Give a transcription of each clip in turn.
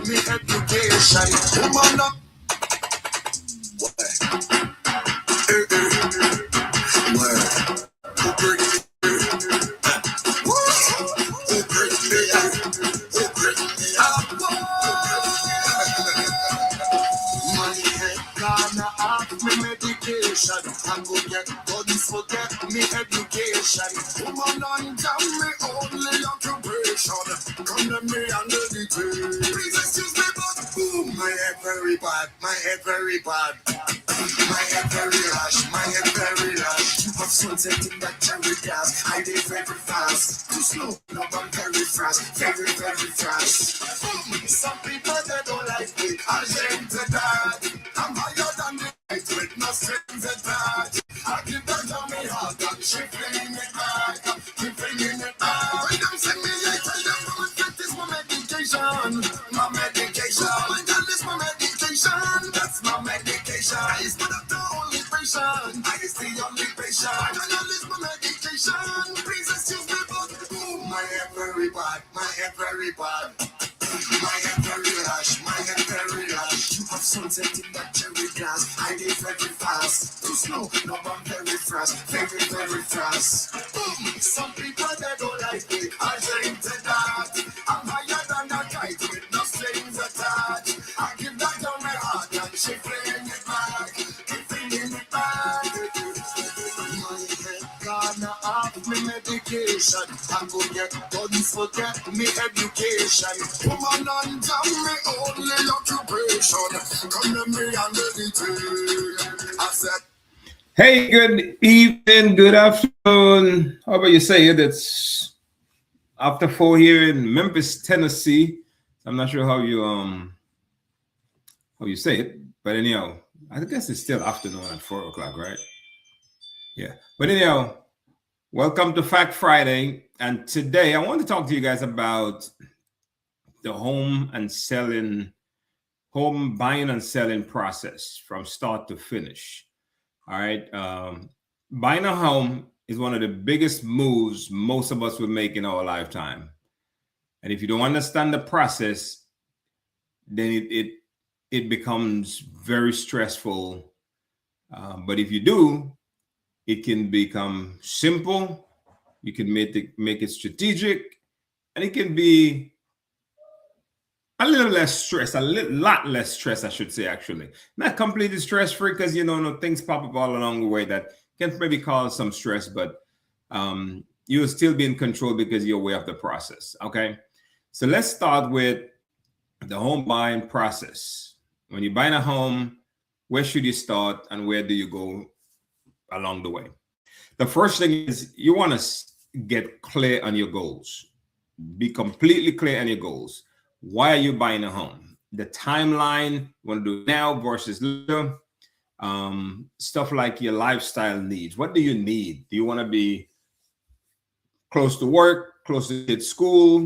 me education. Woman up. And go get guns, forget me education. Woman under me only occupation. Condemn me and meditate. Please excuse me, but boom, my head very bad, my head very bad. My head very rash, my head very rash. You have sunset in that cherry gas. I did very fast. Too slow, no, I'm very fast. Very, very fast. Some people they don't like it. I'm ashamed to that. I'm higher than the height with no strings attached. I give that on me heart and she flinging it back. Keep flinging it back. When them send me, I tell them to get this my medication. My medication. Oh my God, this my medication. That's my medication. I is not the only patient. I is the only patient. I don't know this my medication. Please excuse me, but boom, my head very bad. My head very bad. My head very rash, my head very rash. You have sunset in that cherry glass. I did very fast. Too slow, no, I'm very fast. Very, very fast. Some people they don't like it. I drink to that. I'm higher than that kite with no strings attached. I give that on my heart and she fling it back. Keep flinging it back. My head gonna have me medication. I'm gonna get guns, forget me education. Woman under me only occupation. Come to me and meditate. I said, hey, good evening, good afternoon. How about you say it? It's after 4 here in Memphis, Tennessee. I'm not sure how you say it, but anyhow, I guess it's still afternoon at 4 o'clock, right? Yeah. But anyhow, welcome to Fact Friday. And today I want to talk to you guys about the home buying and selling process from start to finish. All right. Buying a home is one of the biggest moves most of us will make in our lifetime. And if you don't understand the process, then it becomes very stressful. But if you do, it can become simple. You can make it strategic, and it can be a little less stress, lot less stress, I should say, actually. Not completely stress-free because, no things pop up all along the way that can maybe cause some stress, but you'll still be in control because you're aware of the process, okay? So let's start with the home buying process. When you're buying a home, where should you start and where do you go along the way? The first thing is you want to get clear on your goals. Be completely clear on your goals. Why are you buying a home? The timeline, you want to do now versus later. Stuff like your lifestyle needs. What do you need? Do you want to be close to work, close to kids' school?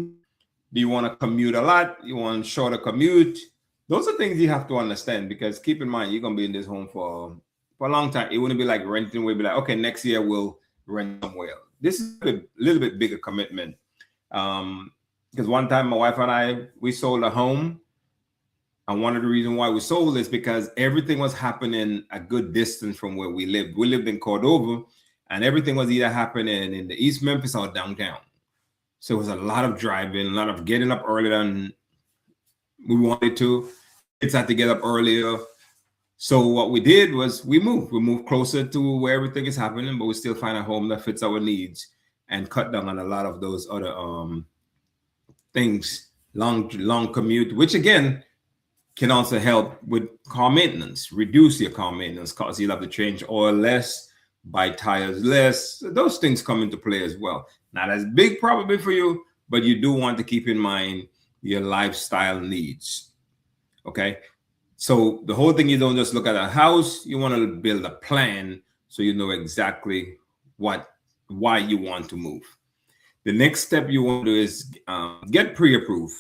Do you want to commute a lot? You want shorter commute? Those are things you have to understand because keep in mind, you're going to be in this home for a long time. It wouldn't be like renting. We'll be like, okay, next year we'll rent somewhere. This is a little bit bigger commitment. Because one time my wife and I, we sold a home. And one of the reasons why we sold is because everything was happening a good distance from where we lived. We lived in Cordova, and everything was either happening in the East Memphis or downtown. So it was a lot of driving, a lot of getting up earlier than we wanted to. Kids had to get up earlier. So what we did was we moved. We moved closer to where everything is happening, but we still find a home that fits our needs and cut down on a lot of those other things, long commute, which again can also help with car maintenance, reduce your car maintenance costs. You'll have to change oil less, buy tires less. So those things come into play as well. Not as big probably for you, but you do want to keep in mind your lifestyle needs. Okay. So the whole thing, you don't just look at a house, you want to build a plan so you know exactly why you want to move. The next step you want to do is get pre-approved.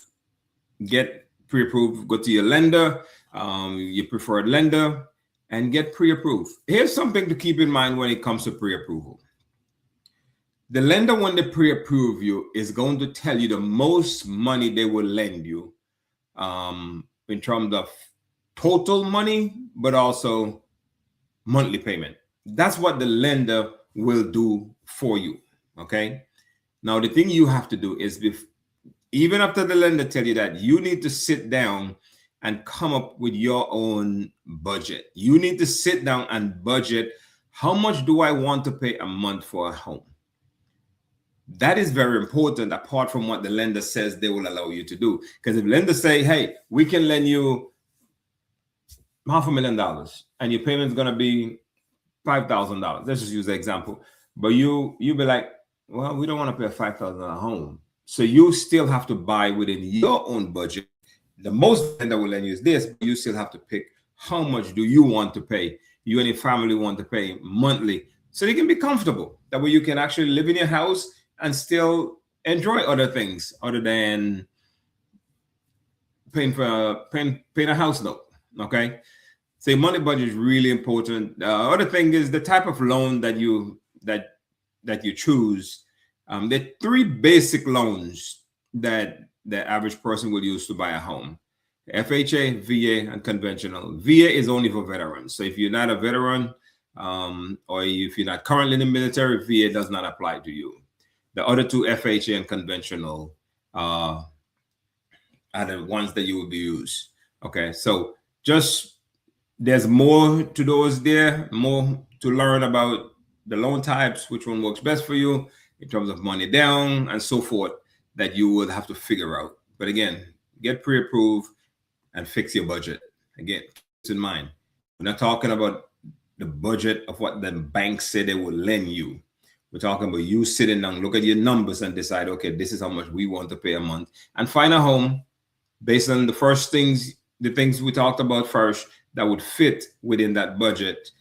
Get pre-approved, go to your lender, your preferred lender, and get pre-approved. Here's something to keep in mind when it comes to pre-approval. The lender, when they pre-approve you, is going to tell you the most money they will lend you in terms of total money, but also monthly payment. That's what the lender will do for you. Okay. Now, the thing you have to do is, even after the lender tell you that, you need to sit down and come up with your own budget. You need to sit down and budget. How much do I want to pay a month for a home? That is very important, apart from what the lender says they will allow you to do. Because if lenders say, hey, we can lend you $500,000 and your payment is going to be $5,000. Let's just use the example. But you be like, well, we don't want to pay a $5,000 home. So you still have to buy within your own budget. The most lender will lend you is this, but you still have to pick how much do you want to pay. You and your family want to pay monthly, so you can be comfortable. That way you can actually live in your house and still enjoy other things other than paying a house note. Okay. So your money budget is really important. The other thing is the type of loan that you choose. There are three basic loans that the average person will use to buy a home: FHA, VA, and conventional. VA is only for veterans. So if you're not a veteran, or if you're not currently in the military, VA does not apply to you. The other two, FHA and conventional, are the ones that you will be used. Okay, so just there's more to those there, more to learn about the loan types, which one works best for you in terms of money down and so forth, that you would have to figure out. But again, get pre-approved and fix your budget. Again, keep this in mind. We're not talking about the budget of what the banks say they will lend you. We're talking about you sitting down, look at your numbers and decide, okay, this is how much we want to pay a month, and find a home based on the things we talked about first, that would fit within that budget,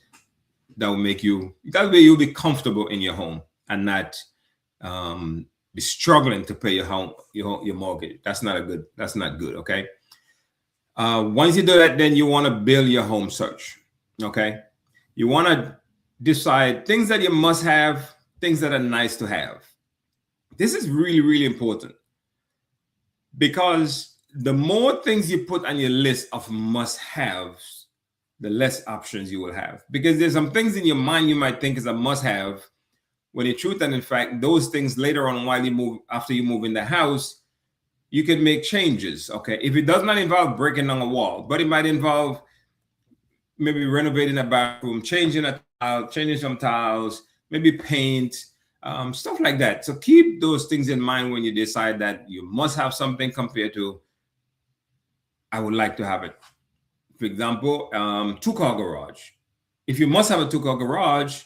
that will make you, that way you'll be comfortable in your home and not be struggling to pay your mortgage. That's not good. Okay. Once you do that, then you want to build your home search. Okay. You want to decide things that you must have, things that are nice to have. This is really, really important, because the more things you put on your list of must-haves, the less options you will have. Because there's some things in your mind you might think is a must-have, when in truth and in fact, those things later on, after you move in the house, you can make changes. Okay. If it does not involve breaking down a wall, but it might involve maybe renovating a bathroom, changing some tiles, maybe paint, stuff like that. So keep those things in mind when you decide that you must have something compared to, I would like to have it. For example, 2-car garage. If you must have a 2-car garage,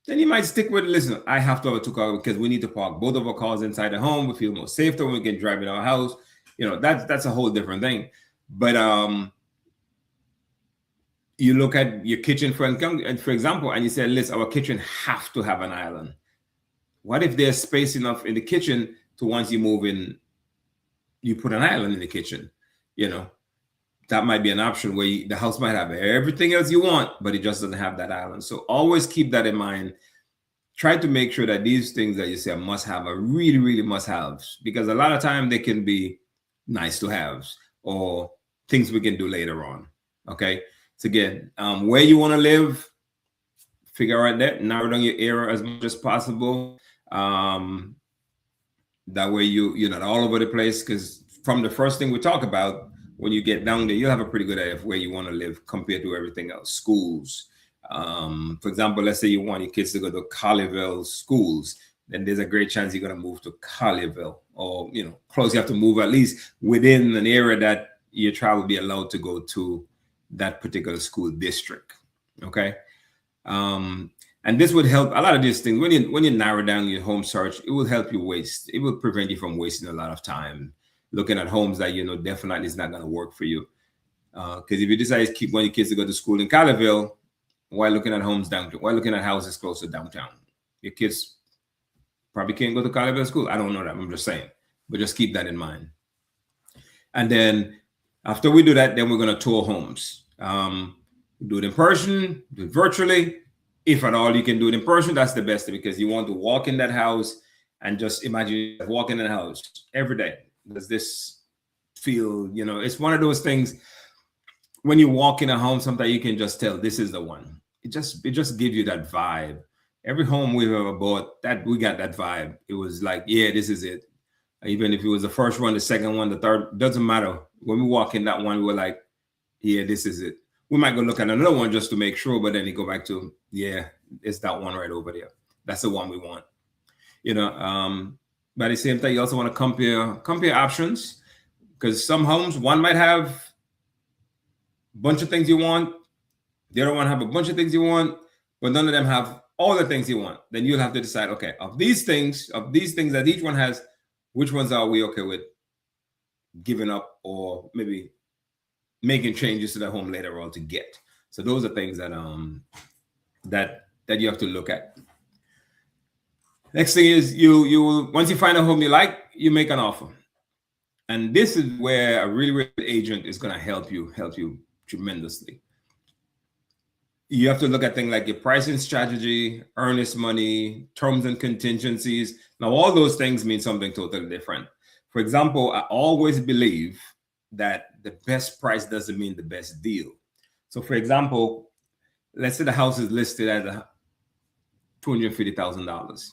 then you might stick with, listen, I have to have a 2-car because we need to park both of our cars inside the home. We feel more safer when we can drive in our house. You know, that's a whole different thing. But you look at your kitchen, for example, and you say, listen, our kitchen have to have an island. What if there's space enough in the kitchen to, once you move in, you put an island in the kitchen? You know, that might be an option where the house might have everything else you want, but it just doesn't have that island. So always keep that in mind. Try to make sure that these things that you say must have are really, really must haves, because a lot of time they can be nice to haves or things we can do later on. Okay. So again, where you want to live, figure out that, narrow down your area as much as possible. That way you're not all over the place, because from the first thing we talk about, when you get down there, you'll have a pretty good idea of where you want to live compared to everything else. Schools. For example, let's say you want your kids to go to Colleyville schools, then there's a great chance you're going to move to Colleyville, or, you know, close. You have to move at least within an area that your child will be allowed to go to that particular school district. Okay. And this would help a lot of these things. When you narrow down your home search, it will help you it will prevent you from wasting a lot of time looking at homes that, you know, definitely is not going to work for you. Because if you decide to keep one of your kids to go to school in Colleyville, while looking at homes downtown, while looking at houses close to downtown, your kids probably can't go to Colleyville school. I don't know that. I'm just saying, but just keep that in mind. And then after we do that, then we're going to tour homes. Do it in person, do it virtually. If at all you can do it in person, that's the best, because you want to walk in that house and just imagine walking in the house every day. Does this feel, it's one of those things. When you walk in a home, sometimes you can just tell this is the one. It just gives you that vibe. Every home we've ever bought, that we got that vibe. It was like, yeah, this is it. Even if it was the first one, the second one, the third, doesn't matter. When we walk in that one, we were like, yeah, this is it. We might go look at another one just to make sure, but then you go back to, yeah, it's that one right over there. That's the one we want. But at the same time, you also want to compare options, because some homes, one might have a bunch of things you want. The other one have a bunch of things you want, but none of them have all the things you want. Then you'll have to decide, okay, of these things that each one has, which ones are we okay with giving up or maybe making changes to the home later on to get. So those are things that that you have to look at. Next thing is you once you find a home you like, you make an offer. And this is where a really, really good agent is going to help you tremendously. You have to look at things like your pricing strategy, earnest money, terms and contingencies. Now, all those things mean something totally different. For example, I always believe that the best price doesn't mean the best deal. So, for example, let's say the house is listed at $250,000.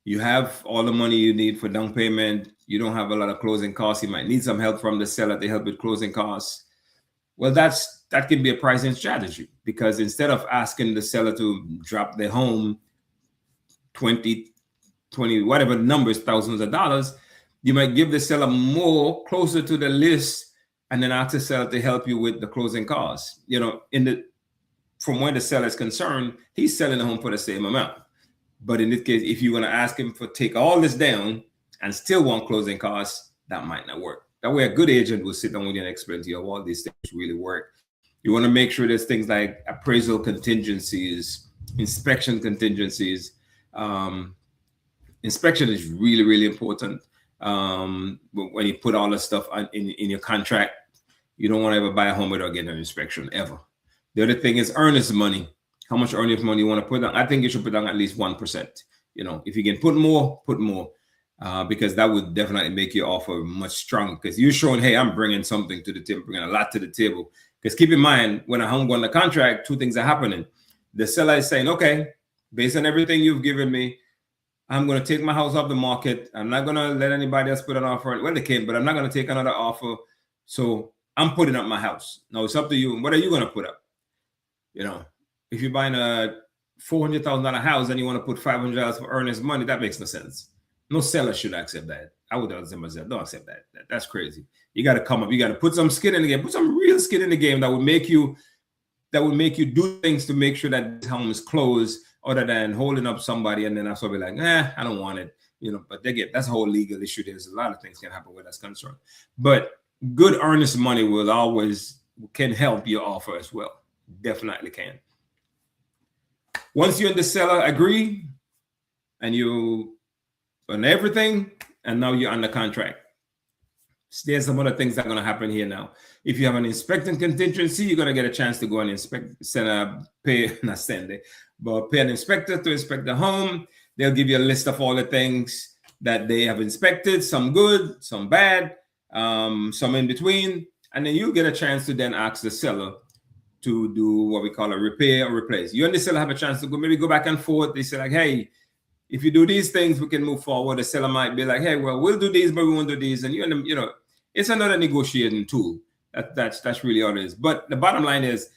You have all the money you need for down payment. You don't have a lot of closing costs. You might need some help from the seller to help with closing costs. Well, that can be a pricing strategy, because instead of asking the seller to drop their home 20, whatever numbers, thousands of dollars, you might give the seller more closer to the list and then ask the seller to help you with the closing costs. From where the seller is concerned, he's selling the home for the same amount. But in this case, if you're going to ask him for take all this down and still want closing costs, that might not work. That way, a good agent will sit down with you and explain to you how all these things really work. You want to make sure there's things like appraisal contingencies, inspection contingencies. Inspection is really, really important. When you put all the stuff in your contract, you don't want to ever buy a home without getting an inspection, ever. The other thing is earnest money. How much earnest money you want to put on? I think you should put on at least 1%. If you can put more, because that would definitely make your offer much stronger, because you're showing, hey, I'm bringing something to the table, bringing a lot to the table. Because keep in mind, when a home go under contract, two things are happening. The seller is saying, okay, based on everything you've given me, I'm going to take my house off the market. I'm not going to let anybody else put an offer. Well, they can, but I'm not going to take another offer. So I'm putting up my house. Now it's up to you. What are you going to put up? If you're buying a $400,000 house and you want to put $500 for earnest money, that makes no sense. No seller should accept that. I would tell myself, don't accept that. That's crazy. You got to come up. You got to put some skin in the game. Put some real skin in the game that would make you do things to make sure that this home is closed, other than holding up somebody and then also be like, I don't want it. But that's a whole legal issue. There's a lot of things can happen where that's concerned. But good earnest money can help your offer as well. Definitely can. Once you and the seller agree and you on everything, and now you're under contract, there's some other things that are going to happen here now. If you have an inspection contingency, you're going to get a chance to go and pay an inspector to inspect the home. They'll give you a list of all the things that they have inspected, some good, some bad, some in between. And then you get a chance to then ask the seller to do what we call a repair or replace. You and the seller have a chance to go back and forth. They say like, hey, if you do these things, we can move forward. The seller might be like, hey, well, we'll do these, but we won't do these. And it's another negotiating tool. That's really all it is. But the bottom line is,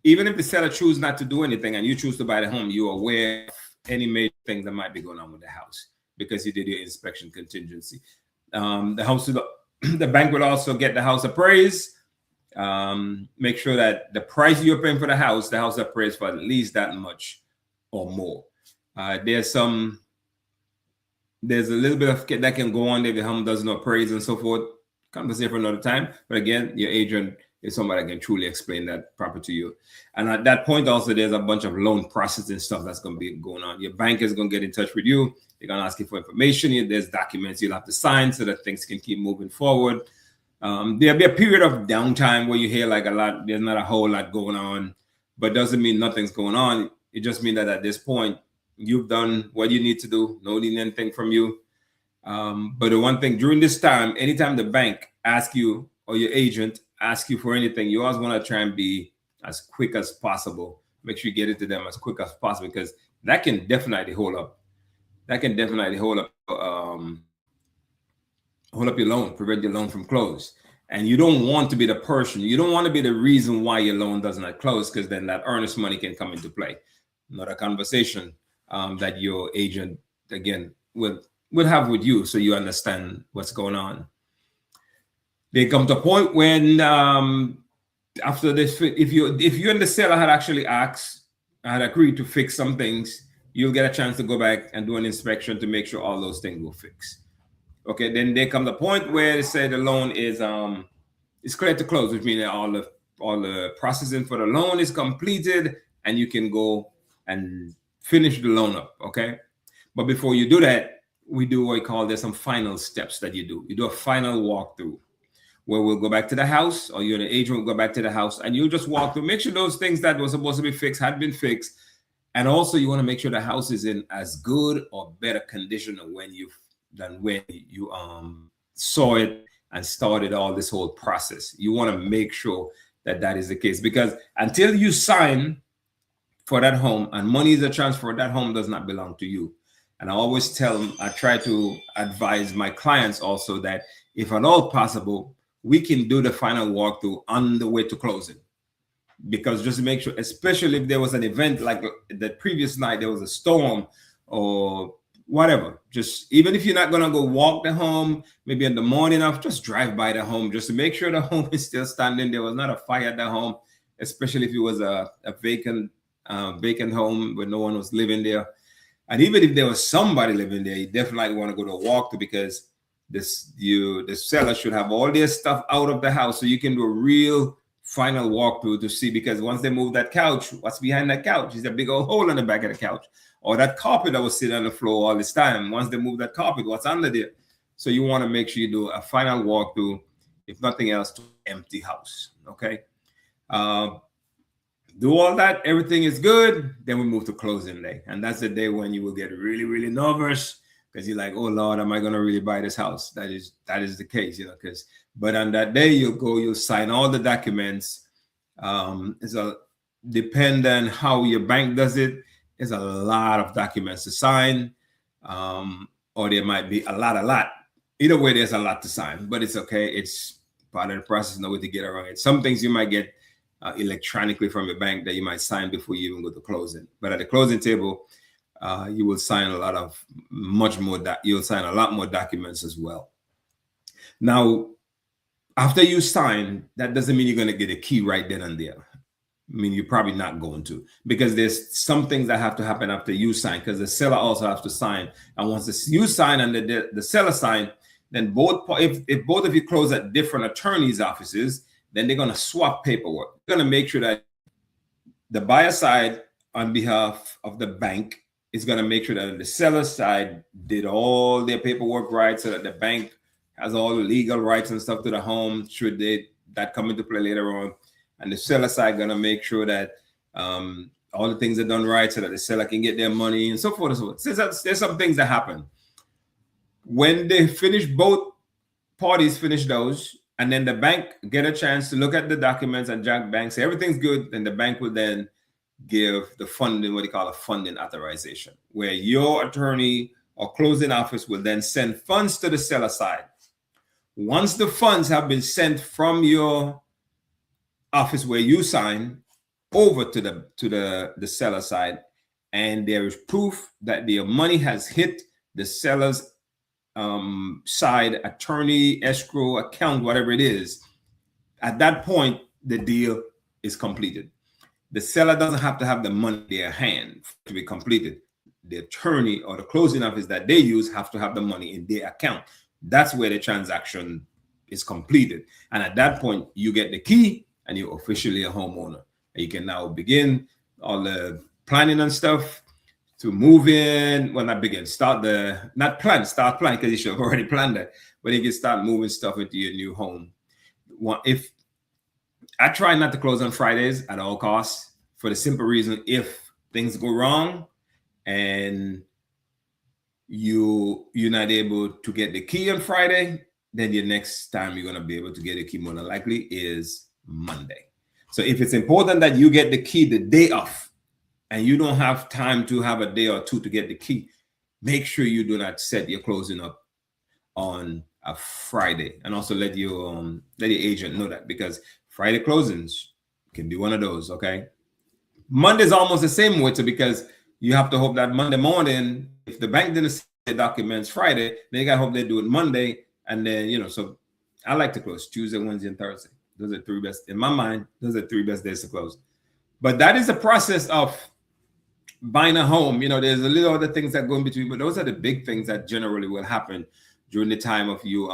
even if the seller chooses not to do anything and you choose to buy the home, you're aware of any major thing that might be going on with the house because you did your inspection contingency. The bank will also get the house appraised. Make sure that the price you're paying for the house appraised for at least that much or more. There's a little bit of that can go on if the home doesn't appraise and so forth. Conversation for another time. But again, your agent is somebody that can truly explain that proper to you. And at that point, also, there's a bunch of loan processing stuff that's going to be going on. Your bank is going to get in touch with you. They're going to ask you for information. There's documents you'll have to sign so that things can keep moving forward. There'll be a period of downtime where you hear like a lot. There's not a whole lot going on, but doesn't mean nothing's going on. It just means that at this point, you've done what you need to do. No need anything from you. But the one thing during this time, anytime the bank asks you or your agent asks you for anything, you always want to try and be as quick as possible. Make sure you get it to them as quick as possible, because that can definitely hold up. That can definitely hold up your loan, prevent your loan from close. And you don't want to be the person. You don't want to be the reason why your loan does not close, because then that earnest money can come into play. Another conversation that your agent again would have with you, so you understand what's going on. They come to a point when after this, if you and the seller had actually had agreed to fix some things, you'll get a chance to go back and do an inspection to make sure all those things will fix. Okay, then they come to the point where they say the loan is clear to close, which means that all the processing for the loan is completed and you can go and finish the loan up. Okay, but before you do that, we do what we call, there's some final steps that you do. You do a final walkthrough where we'll go back to the house, or you and the agent will go back to the house, and you'll just walk through, make sure those things that were supposed to be fixed had been fixed. And also you want to make sure the house is in as good or better condition than when you saw it and started all this whole process. You want to make sure that that is the case, because until you sign for that home and money is transferred, that home does not belong to you. And I always tell them, I try to advise my clients also that if at all possible, we can do the final walkthrough on the way to closing. Because just to make sure, especially if there was an event like the previous night, there was a storm or whatever, just even if you're not going to go walk the home, maybe in the morning of, just drive by the home just to make sure the home is still standing. There was not a fire at the home, especially if it was a vacant home where no one was living there. And even if there was somebody living there, you definitely want to go to a walkthrough, because the seller should have all their stuff out of the house, so you can do a real final walkthrough to see, because once they move that couch, what's behind that couch? Is a big old hole in the back of the couch, or that carpet that was sitting on the floor all this time. Once they move that carpet, what's under there? So you want to make sure you do a final walkthrough, if nothing else, to empty house. Okay. Do all that, everything is good, then we move to closing day. And that's the day when you will get really, really nervous, because you're like, oh Lord, am I going to really buy this house? That is the case, but on that day, you'll sign all the documents. It's depend on how your bank does it. There's a lot of documents to sign, or there might be a lot. Either way, there's a lot to sign, but it's okay. It's part of the process, no way to get around it. Some things you might get electronically from your bank that you might sign before you even go to closing. But at the closing table, you will sign you'll sign a lot more documents as well. Now, after you sign, that doesn't mean you're going to get a key right then and there. I mean, you're probably not going to, because there's some things that have to happen after you sign, because the seller also has to sign. And once you sign and the seller sign, then if both of you close at different attorneys' offices, then they're going to swap paperwork. They're going to make sure that the buyer side, on behalf of the bank, is going to make sure that the seller side did all their paperwork right, so that the bank has all the legal rights and stuff to the home, should that come into play later on. And the seller side going to make sure that all the things are done right, so that the seller can get their money and so forth and so forth. So there's some things that happen. When they finish, both parties finish those, and then the bank get a chance to look at the documents, and bank say everything's good, then the bank will then give the funding, what they call a funding authorization, where your attorney or closing office will then send funds to the seller side. Once the funds have been sent from your office where you sign over to the seller side, and there is proof that the money has hit the seller's side, attorney, escrow account, whatever it is, at that point, the deal is completed. The seller doesn't have to have the money in their hand to be completed. The attorney or the closing office that they use have to have the money in their account. That's where the transaction is completed. And at that point, you get the key and you're officially a homeowner. And you can now begin all the planning and stuff to move in. Well, not begin, start planning, because you should have already planned that. But you can start moving stuff into your new home. If I try not to close on Fridays at all costs, for the simple reason, if things go wrong and you're not able to get the key on Friday, then the next time you're going to be able to get a key more than likely is Monday. So if it's important that you get the key the day off and you don't have time to have a day or two to get the key, make sure you do not set your closing up on a Friday. And also let your agent know that, because Friday closings can be one of those, okay? Monday's almost the same way, too, because you have to hope that Monday morning, if the bank didn't send the documents Friday, then you got to hope they do it Monday. And then, so I like to close Tuesday, Wednesday, and Thursday. Those are three best, in my mind, those are three best days to close. But that is the process of buying a home. There's a little other things that go in between, but those are the big things that generally will happen during the time of you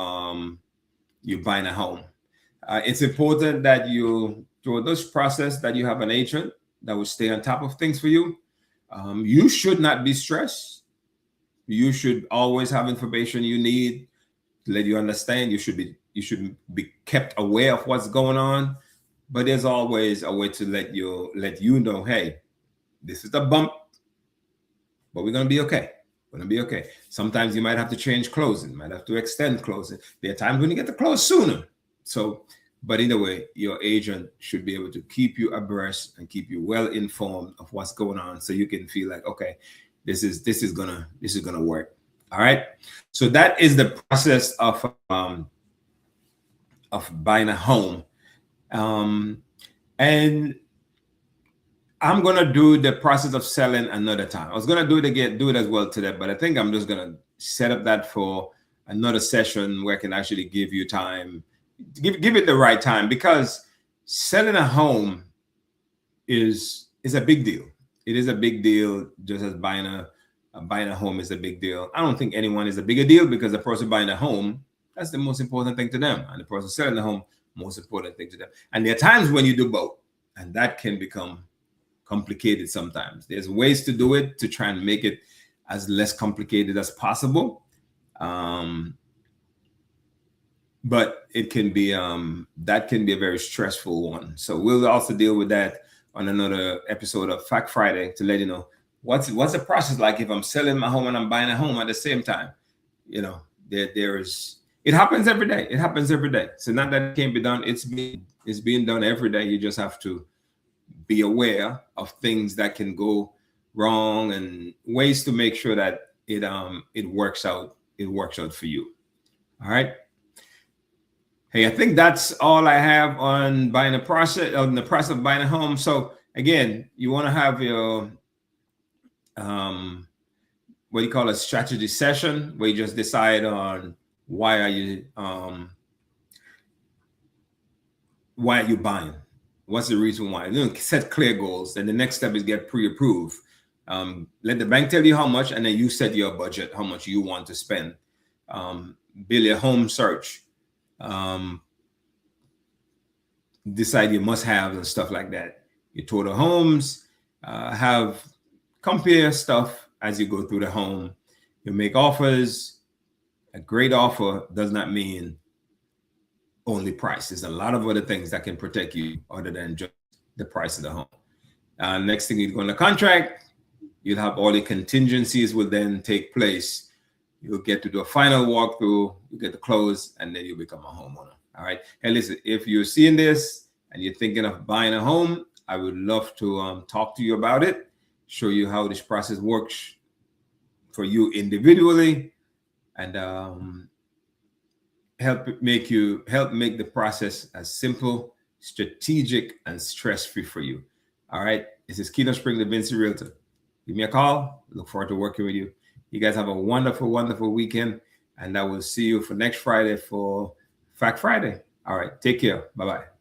buying a home. It's important that you, through this process, that you have an agent that will stay on top of things for you. You should not be stressed. You should always have information you need to let you understand. You should be kept aware of what's going on. But there's always a way to let you know, hey, this is a bump, but we're gonna be okay. We're gonna be okay. Sometimes you might have to change closing, might have to extend closing. There are times when you get to close sooner. So, but either way, your agent should be able to keep you abreast and keep you well informed of what's going on, so you can feel like, okay, this is gonna work. All right. So that is the process of buying a home. And I'm gonna do the process of selling another time. I was gonna do it as well today, but I think I'm just gonna set up that for another session where I can actually give you time, give it the right time, because selling a home is a big deal. It is a big deal, just as buying a home is a big deal. I don't think anyone is a bigger deal, because the person buying a home, that's the most important thing to them, and the person selling the home, most important thing to them. And there are times when you do both, and that can become complicated sometimes. There's ways to do it to try and make it as less complicated as possible. But it can be that can be a very stressful one. So we'll also deal with that on another episode of Fact Friday, to let you know what's the process like if I'm selling my home and I'm buying a home at the same time. It happens every day. It happens every day. So not that it can't be done. It's being done every day. You just have to be aware of things that can go wrong and ways to make sure that it works out. It works out for you. All right. Hey, I think that's all I have on the process of buying a home. So again, you want to have your what do you call a strategy session, where you just decide on why are you buying? What's the reason why? Set clear goals. Then the next step is get pre-approved. Let the bank tell you how much, and then you set your budget, how much you want to spend. Build a home search. Decide your must-haves and stuff like that. Your total homes. Compare stuff as you go through the home. You make offers. A great offer does not mean only price. There's a lot of other things that can protect you other than just the price of the home. Next thing, you go on the contract, you'll have all the contingencies will then take place. You'll get to do a final walkthrough, you get to close, and then you become a homeowner. All right. Hey, listen, if you're seeing this and you're thinking of buying a home, I would love to talk to you about it, show you how this process works for you individually, and help make the process as simple, strategic, and stress-free for you. All right. This is Keaton Spring, the Vinci Realtor. Give me a call. Look forward to working with you. You guys have a wonderful, wonderful weekend, and I will see you for next Friday for Fact Friday. All right. Take care. Bye-bye.